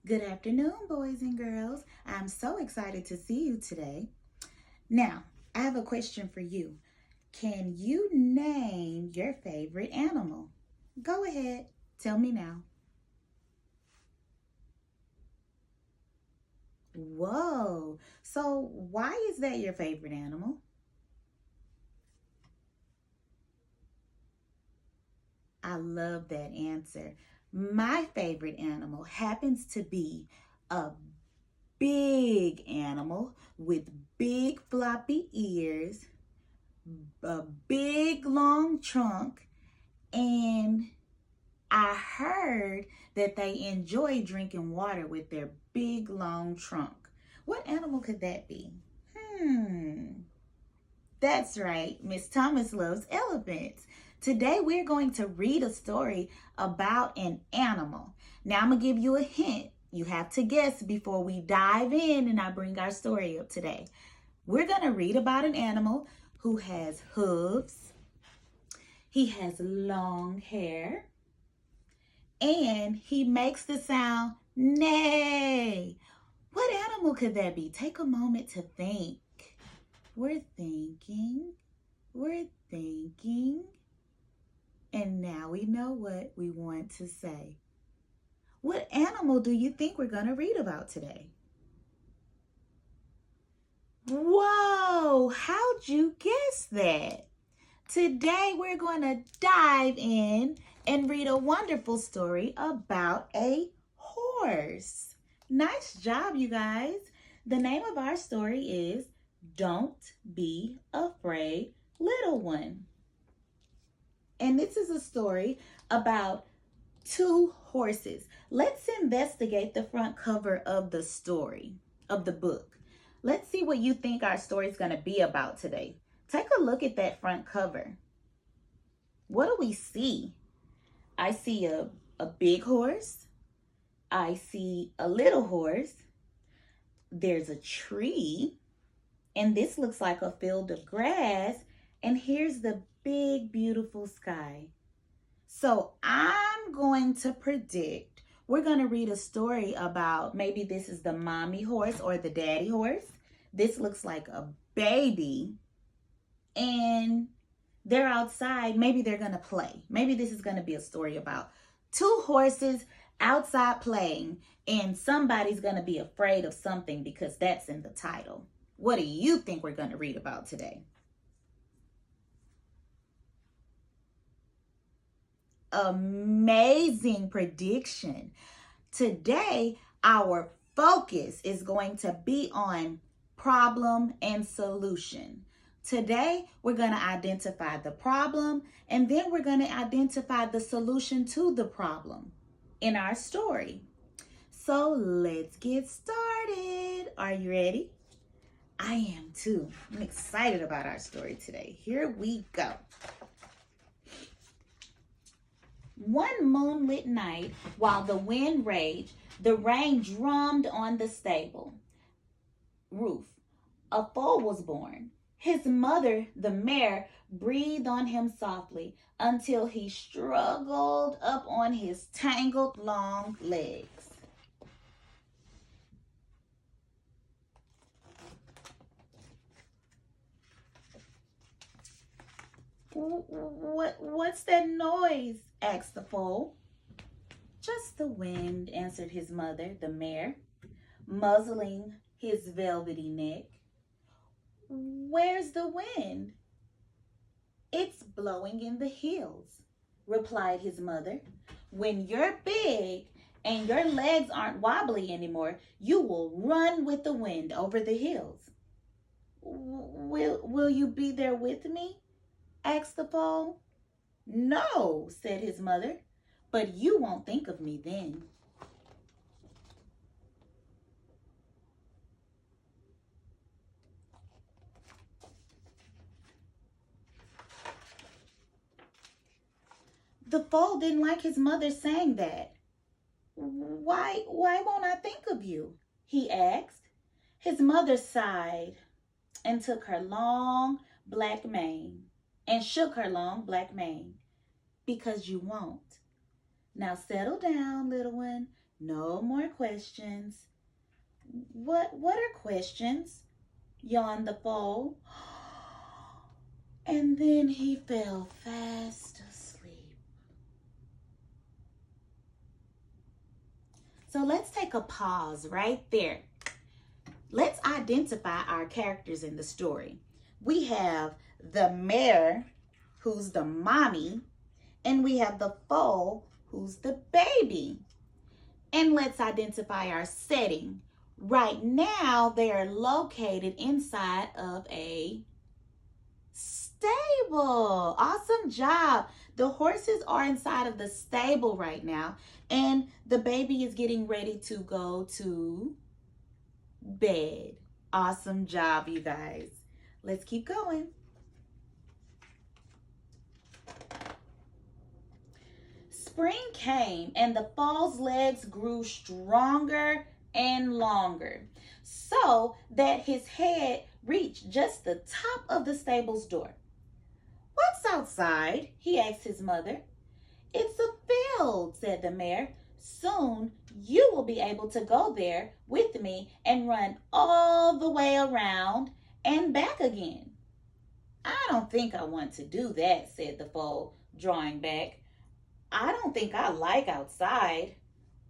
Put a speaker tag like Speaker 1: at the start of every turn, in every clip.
Speaker 1: Good afternoon, boys and girls. I'm so excited to see you today. Now, I have a question for you. Can you name your favorite animal? Go ahead, tell me now. Whoa, so why is that your favorite animal? I love that answer. My favorite animal happens to be a big animal with big floppy ears, a big long trunk, and I heard that they enjoy drinking water with their big long trunk. What animal could that be? Hmm, that's right. Miss Thomas loves elephants. Today we're going to read a story about an animal. Now I'm going to give you a hint. You have to guess before we dive in and I bring our story up today. We're going to read about an animal who has hooves, he has long hair, and he makes the sound neigh. What animal could that be? Take a moment to think. We're thinking, we're thinking, and now we know what we want to say. What animal do you think we're going to read about today? Whoa, how'd you guess that? Today we're going to dive in and read a wonderful story about a horse. Nice job, you guys. The name of our story is Don't Be Afraid, Little One. And this is a story about two horses. Let's investigate the front cover of the story, of the book. Let's see what you think our story is going to be about today. Take a look at that front cover. What do we see? I see a big horse. I see a little horse. There's a tree. And this looks like a field of grass. And here's the big, beautiful sky. So I'm going to predict we're going to read a story about maybe this is the mommy horse or the daddy horse. This looks like a baby. And they're outside. Maybe they're going to play. Maybe this is going to be a story about two horses outside playing, and somebody's going to be afraid of something because that's in the title. What do you think we're going to read about today? Amazing prediction. Today, our focus is going to be on problem and solution. Today, we're going to identify the problem and then we're going to identify the solution to the problem in our story. So let's get started. Are you ready? I am too. I'm excited about our story today. Here we go. One moonlit night, while the wind raged, the rain drummed on the stable roof. A foal was born. His mother, the mare, breathed on him softly until he struggled up on his tangled long legs. What's that noise? Asked the foal. Just the wind, answered his mother, the mare, muzzling his velvety neck. Where's the wind? It's blowing in the hills, replied his mother. When you're big and your legs aren't wobbly anymore, you will run with the wind over the hills. Will you be there with me? Asked the foal. No, said his mother, but you won't think of me then. The foal didn't like his mother saying that. Why won't I think of you? He asked. His mother sighed and took her long black mane and shook her long black mane. Because you won't. Now settle down, little one. No more questions. What are questions? Yawned the foal. And then he fell fast asleep. So let's take a pause right there. Let's identify our characters in the story. We have the mare, who's the mommy, and we have the foal, who's the baby. And let's identify our setting. Right now, they are located inside of a stable. Awesome job. The horses are inside of the stable right now, and the baby is getting ready to go to bed. Awesome job, you guys. Let's keep going. Spring came and the foal's legs grew stronger and longer, so that his head reached just the top of the stable's door. "What's outside?" he asked his mother. "It's a field," said the mare. "Soon you will be able to go there with me and run all the way around and back again." "I don't think I want to do that," said the foal, drawing back. "I don't think I like outside.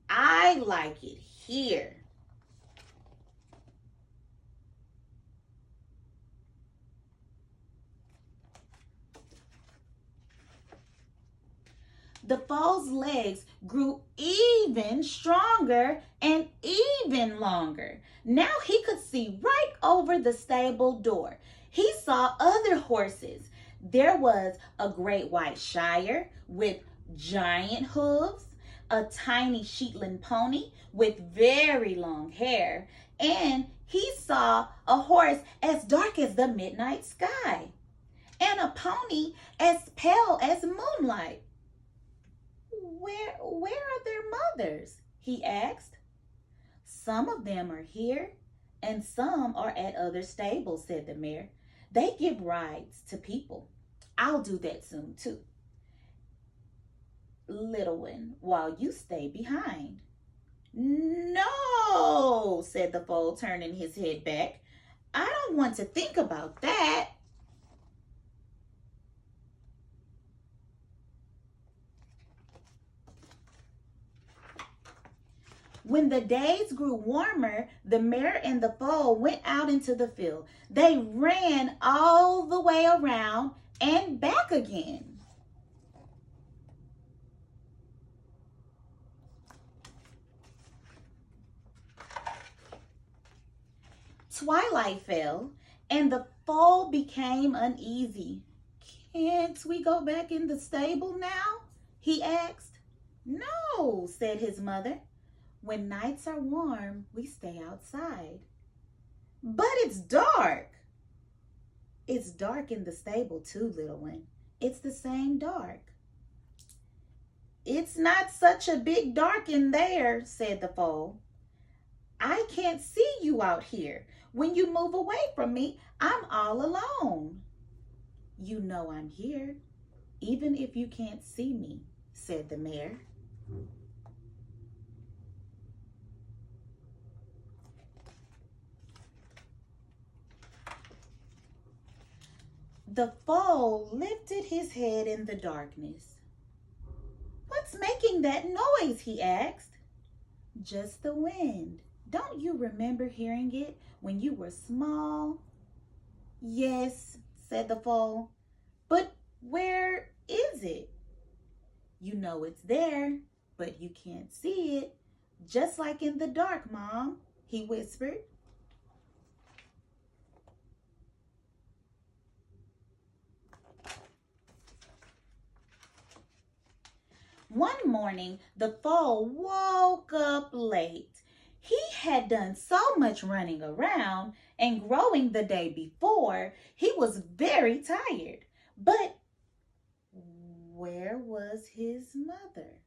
Speaker 1: I like it here." The foal's legs grew even stronger and even longer. Now he could see right over the stable door. He saw other horses. There was a great white Shire with giant hooves, a tiny Shetland pony with very long hair, and he saw a horse as dark as the midnight sky, and a pony as pale as moonlight. Where are their mothers?" he asked. "Some of them are here and some are at other stables," said the mare. "They give rides to people. I'll do that soon too, little one, while you stay behind." "No," said the foal, turning his head back. "I don't want to think about that." When the days grew warmer, the mare and the foal went out into the field. They ran all the way around and back again. Twilight fell, and the foal became uneasy. "Can't we go back in the stable now?" he asked. "No," said his mother. "When nights are warm, we stay outside." "But it's dark." "It's dark in the stable too, little one. It's the same dark." "It's not such a big dark in there," said the foal. "I can't see you out here. When you move away from me, I'm all alone." "You know I'm here, even if you can't see me," said the mare. The foal lifted his head in the darkness. "What's making that noise?" he asked. "Just the wind. Don't you remember hearing it when you were small?" "Yes," said the foal. "But where is it?" "You know it's there, but you can't see it. Just like in the dark, Mom," he whispered. One morning, the foal woke up late. He had done so much running around and growing the day before, he was very tired. But where was his mother?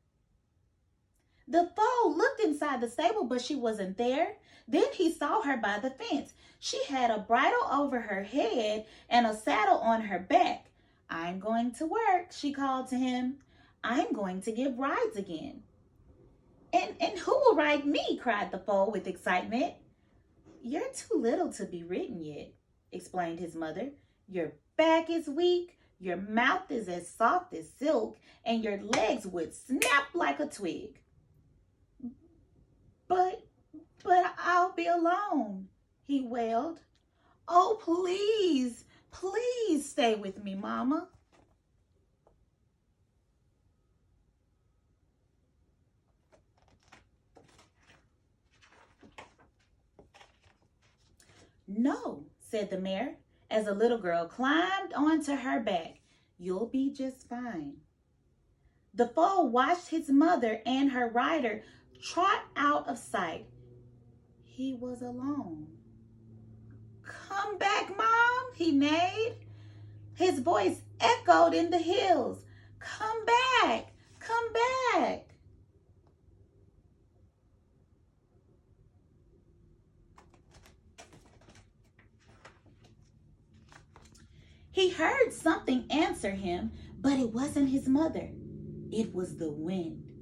Speaker 1: The foal looked inside the stable, but she wasn't there. Then he saw her by the fence. She had a bridle over her head and a saddle on her back. "I'm going to work," she called to him. "I'm going to give rides again." And who will ride me? Cried the foal with excitement. You're too little to be ridden yet, explained his mother. Your back is weak, your mouth is as soft as silk, and your legs would snap like a twig. But, but I'll be alone, he wailed. Oh, please, please stay with me, Mama. No, said the mare, as the little girl climbed onto her back. You'll be just fine. The foal watched his mother and her rider trot out of sight. He was alone. Come back, Mom, he neighed. His voice echoed in the hills. Come back, come back. He heard something answer him, but it wasn't his mother. It was the wind.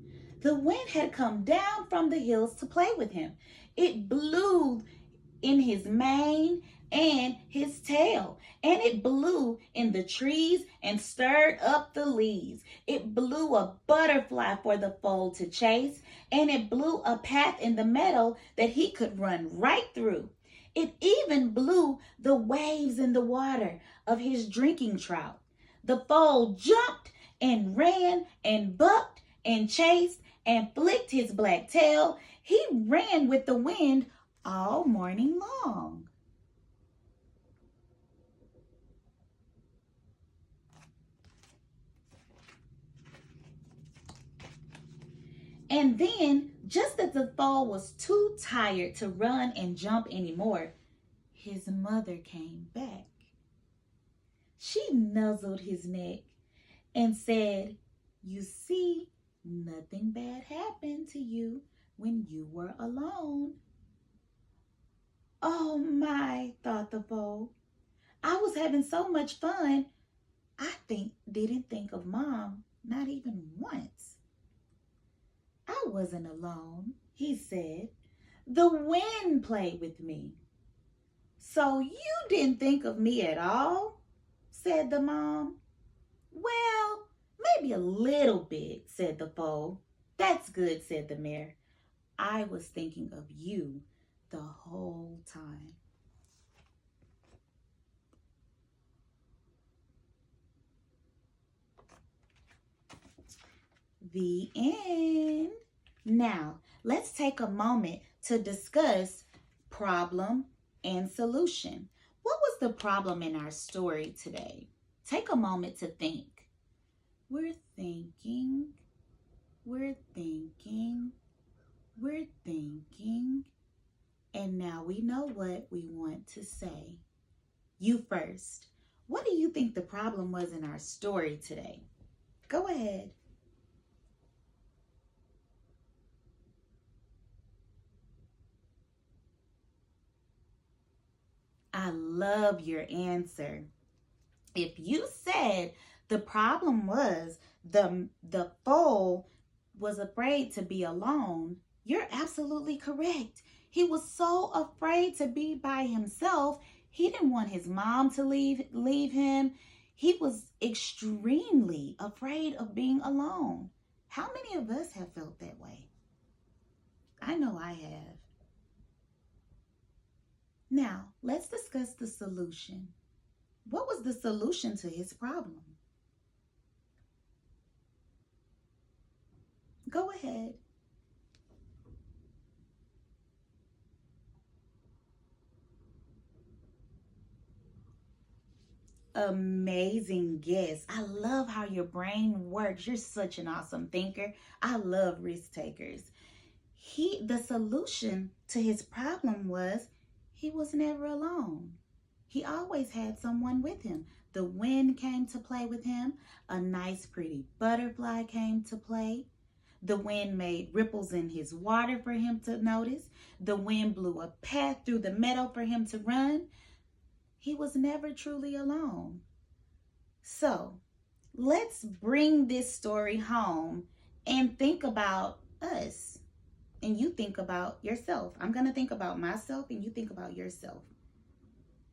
Speaker 1: The wind had come down from the hills to play with him. It blew in his mane and his tail, and it blew in the trees and stirred up the leaves. It blew a butterfly for the foal to chase, and it blew a path in the meadow that he could run right through. It even blew the waves in the water of his drinking trough. The foal jumped and ran and bucked and chased and flicked his black tail. He ran with the wind all morning long. And then, just as the foal was too tired to run and jump anymore, his mother came back. She nuzzled his neck and said, You see, nothing bad happened to you when you were alone. Oh my, thought the foal. I was having so much fun, didn't think of Mom, not even once. I wasn't alone, he said. The wind played with me. So you didn't think of me at all? Said the mom. Well, maybe a little bit, said the foal. That's good, said the mare. I was thinking of you the whole time. The end. Now, let's take a moment to discuss problem and solution. What was the problem in our story today? Take a moment to think. We're thinking, we're thinking, we're thinking, and now we know what we want to say. You first. What do you think the problem was in our story today? Go ahead. I love your answer. If you said the problem was the foal was afraid to be alone, you're absolutely correct. He was so afraid to be by himself. He didn't want his mom to leave him. He was extremely afraid of being alone. How many of us have felt that way? I know I have. Now, let's discuss the solution. What was the solution to his problem? Go ahead. Amazing guess. I love how your brain works. You're such an awesome thinker. I love risk takers. The solution to his problem was he was never alone. He always had someone with him. The wind came to play with him. A nice pretty butterfly came to play. The wind made ripples in his water for him to notice. The wind blew a path through the meadow for him to run. He was never truly alone. So let's bring this story home and think about us. and you think about yourself. I'm going to think about myself and you think about yourself.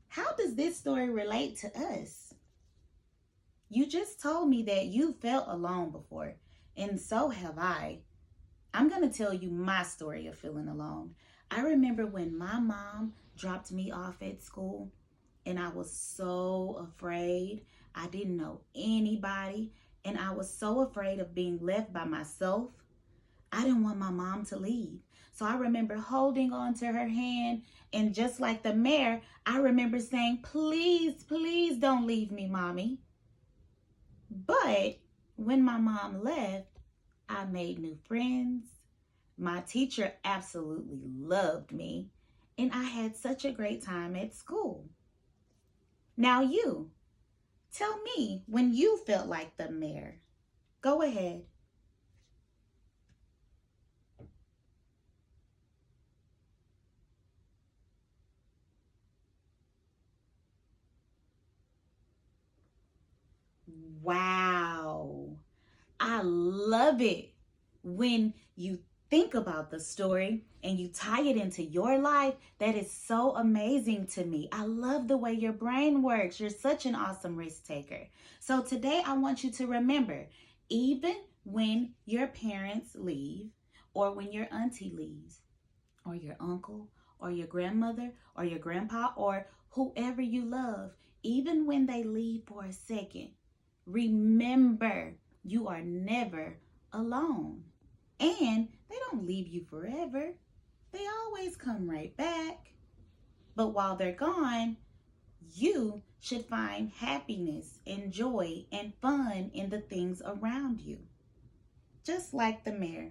Speaker 1: How does this story relate to us? You just told me that you felt alone before, and so have I. I'm going to tell you my story of feeling alone. I remember when my mom dropped me off at school, and I was so afraid. I didn't know anybody, and I was so afraid of being left by myself. I didn't want my mom to leave. So I remember holding on to her hand, and just like the mayor, I remember saying, please, please don't leave me, mommy. But when my mom left, I made new friends. My teacher absolutely loved me, and I had such a great time at school. Now you, tell me when you felt like the mayor. Go ahead. Wow. I love it when you think about the story and you tie it into your life. That is so amazing to me. I love the way your brain works. You're such an awesome risk taker. So today I want you to remember, even when your parents leave, or when your auntie leaves, or your uncle, or your grandmother, or your grandpa, or whoever you love, even when they leave for a second, remember you are never alone. And they don't leave you forever. They always come right back. But while they're gone, you should find happiness and joy and fun in the things around you. Just like the mayor.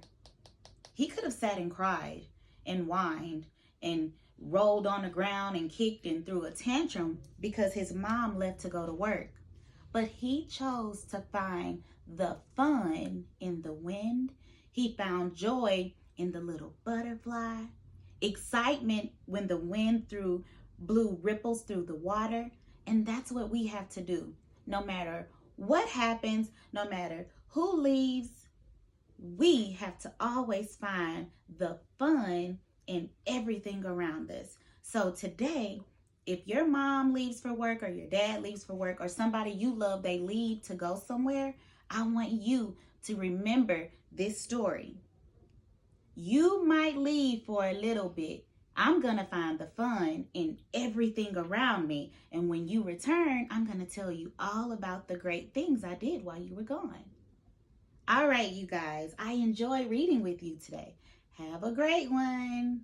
Speaker 1: He could have sat and cried and whined and rolled on the ground and kicked and threw a tantrum because his mom left to go to work. But he chose to find the fun in the wind. He found joy in the little butterfly, excitement when the wind blew ripples through the water. And that's what we have to do. No matter what happens, no matter who leaves, we have to always find the fun in everything around us. So today, if your mom leaves for work, or your dad leaves for work, or somebody you love, they leave to go somewhere, I want you to remember this story. You might leave for a little bit. I'm going to find the fun in everything around me. And when you return, I'm going to tell you all about the great things I did while you were gone. All right, you guys, I enjoyed reading with you today. Have a great one.